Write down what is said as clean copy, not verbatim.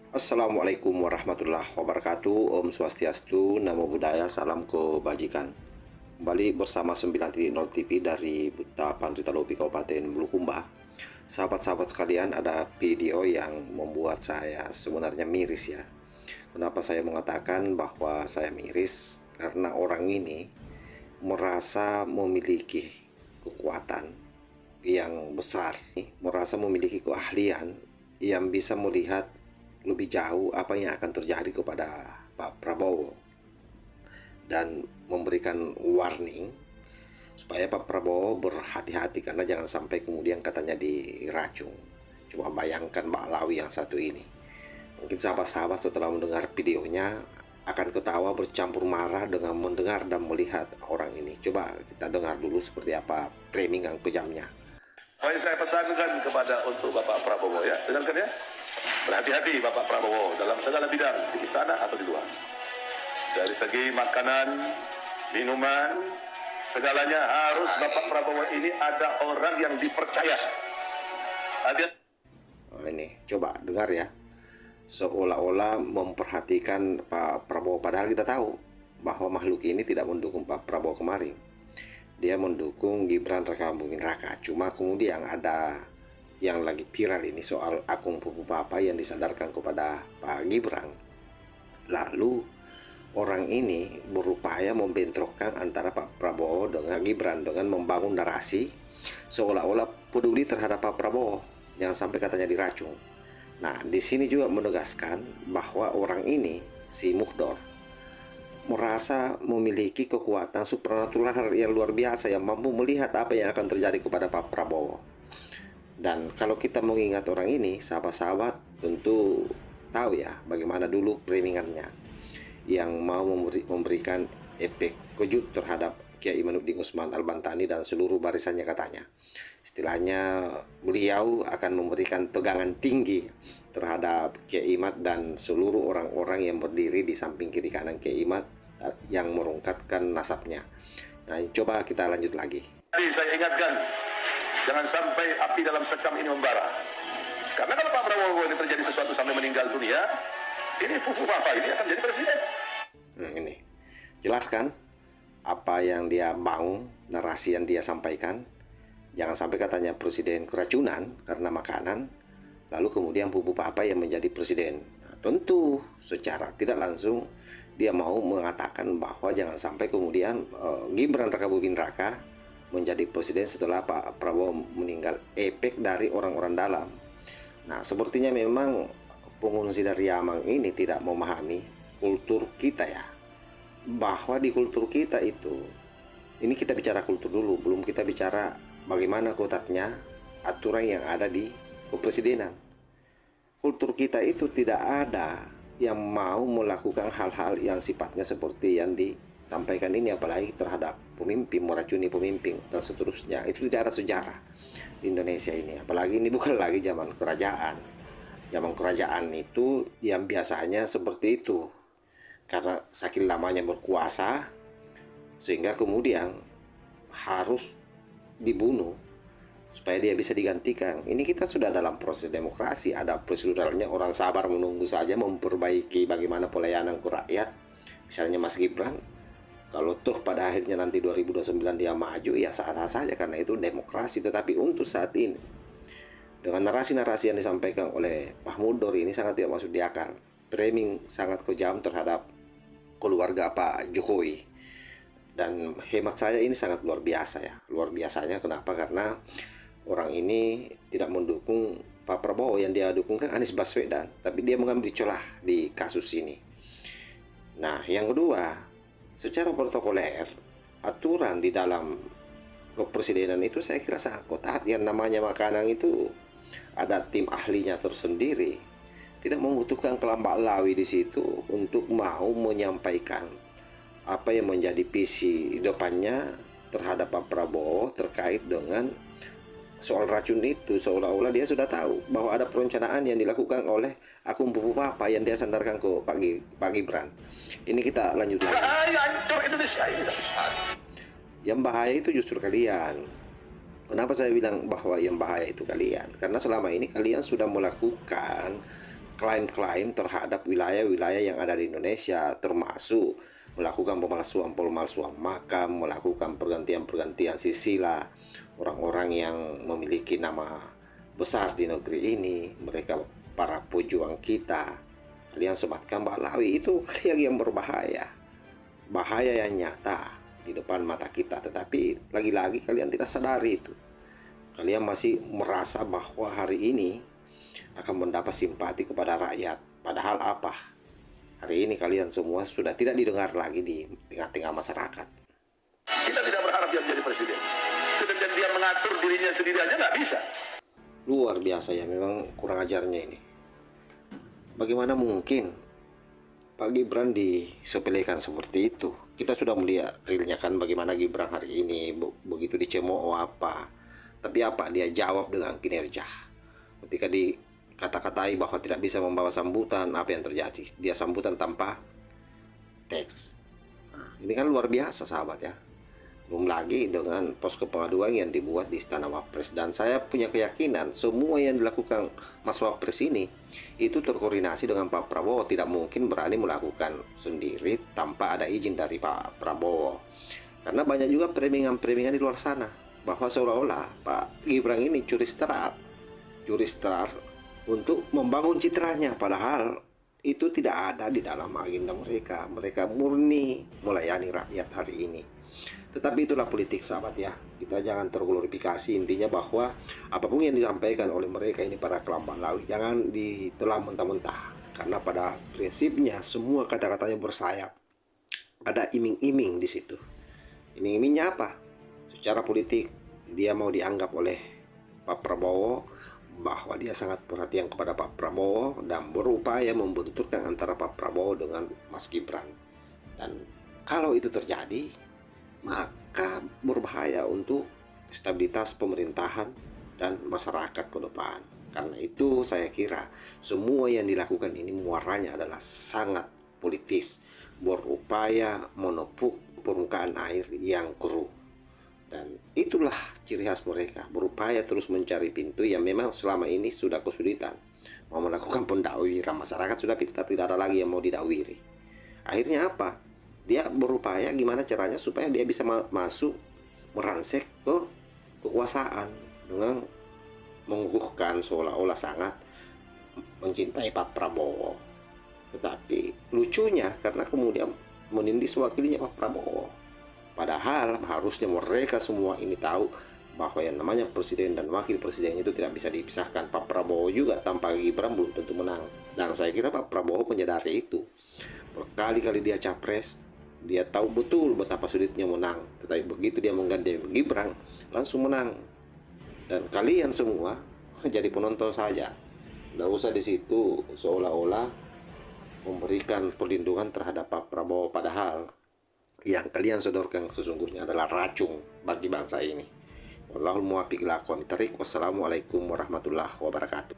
Assalamualaikum warahmatullahi wabarakatuh. Om Swastiastu, Namo Buddhaya, salam kebajikan. Kembali bersama 9.0 TV dari Buta Pandrita Lopi Kabupaten Bulukumba. Sahabat-sahabat sekalian, ada video yang membuat saya sebenarnya miris ya. Kenapa saya mengatakan bahwa saya miris? Karena orang ini merasa memiliki kekuatan yang besar, merasa memiliki keahlian yang bisa melihat lebih jauh apa yang akan terjadi kepada Pak Prabowo dan memberikan warning supaya Pak Prabowo berhati-hati karena jangan sampai kemudian katanya diracun. Coba bayangkan Mbak Lawi yang satu ini. Mungkin sahabat-sahabat setelah mendengar videonya akan ketawa bercampur marah dengan mendengar dan melihat orang ini. Coba kita dengar dulu seperti apa framing yang kejamnya. Saya pesankan kepada untuk Bapak Prabowo ya, dengarkan ya. Berhati-hati Bapak Prabowo dalam segala bidang di istana atau di luar. Dari segi makanan, minuman, segalanya harus Bapak Prabowo ini ada orang yang dipercaya. Ini coba dengar ya, seolah-olah memperhatikan Pak Prabowo, padahal kita tahu bahwa makhluk ini tidak mendukung Pak Prabowo kemarin. Dia mendukung Gibran Rakabuming Raka. Cuma kemudian ada yang lagi viral ini soal akun Pupu Papa yang disadarkan kepada Pak Gibran. Lalu orang ini berupaya membentrokkan antara Pak Prabowo dengan Gibran dengan membangun narasi seolah-olah peduli terhadap Pak Prabowo, jangan sampai katanya diracun. Nah, di sini juga menegaskan bahwa orang ini, si Muhdor, merasa memiliki kekuatan supranatural yang luar biasa yang mampu melihat apa yang akan terjadi kepada Pak Prabowo. Dan kalau kita mengingat orang ini, sahabat-sahabat tentu tahu ya bagaimana dulu framing-nya yang mau memberikan efek kejut terhadap Kiai Imanuddin Usman Al-Bantani dan seluruh barisannya katanya. Istilahnya beliau akan memberikan tegangan tinggi terhadap Kiai Imad dan seluruh orang-orang yang berdiri di samping kiri kanan Kiai Imad yang merungkatkan nasabnya. Nah, coba kita lanjut lagi. Jadi saya ingatkan, jangan sampai api dalam sekam ini membara. Karena kalau Pak Prabowo ini terjadi sesuatu sampai meninggal dunia, ini Fufu Papa ini akan jadi presiden. Ini jelaskan apa yang dia bangun, narasi yang dia sampaikan. Jangan sampai katanya presiden keracunan karena makanan, lalu kemudian Pupu Papa yang menjadi presiden. Nah, tentu secara tidak langsung dia mau mengatakan bahwa jangan sampai kemudian Gibran Rakabuming Raka menjadi presiden setelah Pak Prabowo meninggal, efek dari orang-orang dalam. Nah, sepertinya memang pengungsi dari Yamang ini tidak memahami kultur kita ya, bahwa di kultur kita itu, ini kita bicara kultur dulu, belum kita bicara bagaimana kotaknya aturan yang ada di kepresidenan. Kultur kita itu tidak ada yang mau melakukan hal-hal yang sifatnya seperti yang disampaikan ini, apalagi terhadap pemimpin, meracuni pemimpin dan seterusnya. Itu tidak ada sejarah di Indonesia ini, apalagi ini bukan lagi zaman kerajaan. Zaman kerajaan itu yang biasanya seperti itu, karena saking lamanya berkuasa sehingga kemudian harus dibunuh supaya dia bisa digantikan. Ini kita sudah dalam proses demokrasi, ada proseduralnya, orang sabar menunggu saja memperbaiki bagaimana pelayanan ke rakyat. Misalnya Mas Gibran, kalau toh pada akhirnya nanti 2029 dia maju, ya sah-sah saja karena itu demokrasi. Tetapi untuk saat ini, dengan narasi-narasi yang disampaikan oleh Pak Muldor ini sangat tidak masuk di akal. Framing sangat kejam terhadap keluarga Pak Jokowi. Dan hemat saya ini sangat luar biasa ya. Luar biasanya kenapa? Karena orang ini tidak mendukung Pak Prabowo, yang dia dukung kan Anies Baswedan, tapi dia mengambil celah di kasus ini. Nah, yang kedua, secara protokoler, aturan di dalam kepresidenan itu saya kira sangat ketat. Yang namanya makanan itu ada tim ahlinya tersendiri, tidak membutuhkan kelambak lawi di situ untuk mau menyampaikan apa yang menjadi visi depannya terhadap Pak Prabowo terkait dengan soal racun itu. Seolah-olah dia sudah tahu bahwa ada perencanaan yang dilakukan oleh akun Pupu Papa yang dia sandarkan ke Pak Gibran. Ini kita lanjut lagi. Yang bahaya itu justru kalian. Kenapa saya bilang bahwa yang bahaya itu kalian? Karena selama ini kalian sudah melakukan klaim-klaim terhadap wilayah-wilayah yang ada di Indonesia, termasuk melakukan pemalsuan makam, melakukan pergantian sila orang-orang yang memiliki nama besar di negeri ini, mereka para pejuang kita. Kalian sematkan Balawi itu kalian yang berbahaya, bahaya yang nyata di depan mata kita, tetapi lagi-lagi kalian tidak sadari itu. Kalian masih merasa bahwa hari ini akan mendapat simpati kepada rakyat, padahal apa? Hari ini kalian semua sudah tidak didengar lagi di tengah-tengah masyarakat. Kita tidak berharap dia menjadi presiden. Kemudian dia mengatur dirinya sendiri aja nggak bisa. Luar biasa ya, memang kurang ajarnya ini. Bagaimana mungkin Pak Gibran disepelekan seperti itu? Kita sudah melihat realnya kan bagaimana Gibran hari ini, begitu dicemooh apa. Tapi apa dia jawab dengan kinerja. Ketika dikata-katai bahwa tidak bisa membawa sambutan, apa yang terjadi? Dia sambutan tanpa teks. Nah, ini kan luar biasa sahabat ya. Belum lagi dengan posko pengaduan yang dibuat di Istana Wapres. Dan saya punya keyakinan semua yang dilakukan Mas Wapres ini itu terkoordinasi dengan Pak Prabowo. Tidak mungkin berani melakukan sendiri tanpa ada izin dari Pak Prabowo. Karena banyak juga peremingan-peremingan di luar sana bahwa seolah-olah Pak Gibran ini curi start untuk membangun citranya, padahal itu tidak ada di dalam agenda mereka. Mereka murni melayani rakyat hari ini. Tetapi itulah politik sahabat ya. Kita jangan terglorifikasi, intinya bahwa apapun yang disampaikan oleh mereka ini para kelam Balawi jangan ditelan mentah-mentah. Karena pada prinsipnya semua kata-katanya bersayap. Ada iming-iming di situ. Iming-imingnya apa? Secara politik dia mau dianggap oleh Pak Prabowo bahwa dia sangat perhatian kepada Pak Prabowo dan berupaya membenturkan antara Pak Prabowo dengan Mas Gibran. Dan kalau itu terjadi, maka berbahaya untuk stabilitas pemerintahan dan masyarakat ke depan. Karena itu saya kira semua yang dilakukan ini muaranya adalah sangat politis, berupaya menepuk permukaan air yang keruh. Dan itulah ciri khas mereka, berupaya terus mencari pintu yang memang selama ini sudah kesulitan. Mau melakukan pendakwiran, masyarakat sudah pintar, tidak ada lagi yang mau didakwiri. Akhirnya apa? Dia berupaya gimana caranya supaya dia bisa masuk merangsek ke kekuasaan dengan mengukuhkan seolah-olah sangat mencintai Pak Prabowo. Tetapi lucunya karena kemudian menindis wakilnya Pak Prabowo. Padahal harusnya mereka semua ini tahu bahwa yang namanya presiden dan wakil presiden itu tidak bisa dipisahkan. Pak Prabowo juga tanpa Gibran belum tentu menang. Dan saya kira Pak Prabowo menyadari itu. Berkali-kali dia capres, dia tahu betul betapa sulitnya menang. Tetapi begitu dia mengganti Gibran, langsung menang. Dan kalian semua jadi penonton saja. Nggak usah di situ seolah-olah memberikan perlindungan terhadap Pak Prabowo, padahal yang kalian sodorkan sesungguhnya adalah racun bagi bangsa ini. Wallahul muwaffiq ila aqwamit thoriq. Wassalamualaikum warahmatullahi wabarakatuh.